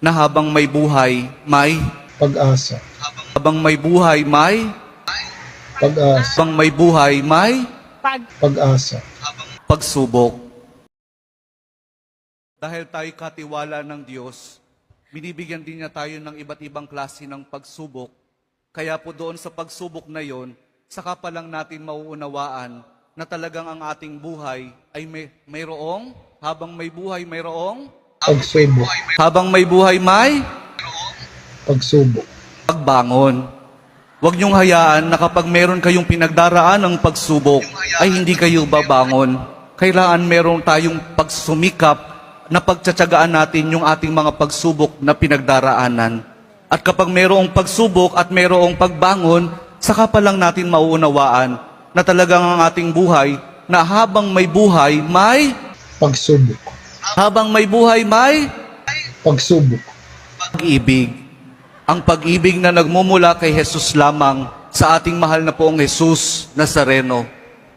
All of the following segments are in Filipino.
na habang may buhay, may pag-asa, habang may buhay, may pag-asa, habang may buhay, may pag-asa. pagsubok. Dahil tayo katiwala ng Diyos, binibigyan din niya tayo ng iba't ibang klase ng pagsubok. Kaya po doon sa pagsubok na yon, saka pa lang natin mauunawaan na talagang ang ating buhay ay mayroong, habang may buhay mayroong, Pagsubok, habang may buhay may pagsubok, pagbangon. Huwag niyong hayaan na kapag meron kayong pinagdaraan ng pagsubok, ay hindi kayo babangon. Kailangan meron tayong pagsumikap na pagtsatsagaan natin yung ating mga pagsubok na pinagdaraanan. At kapag merong pagsubok at merong pagbangon, saka pa lang natin mauunawaan na talagang ang ating buhay, na habang may buhay, may pagsubok, habang may buhay, may pagsubok, pag-ibig. Ang pag-ibig na nagmumula kay Jesus lamang sa ating mahal na poong Jesus Nazareno.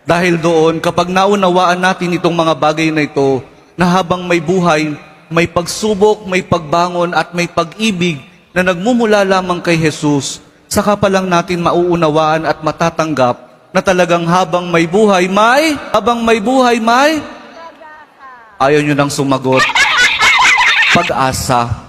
Dahil doon, kapag naunawaan natin itong mga bagay na ito, na habang may buhay, may pagsubok, may pagbangon at may pag-ibig na nagmumula lamang kay Jesus, saka pa lang natin mauunawaan at matatanggap na talagang habang may buhay, ayaw nyo nang sumagot, pag-asa.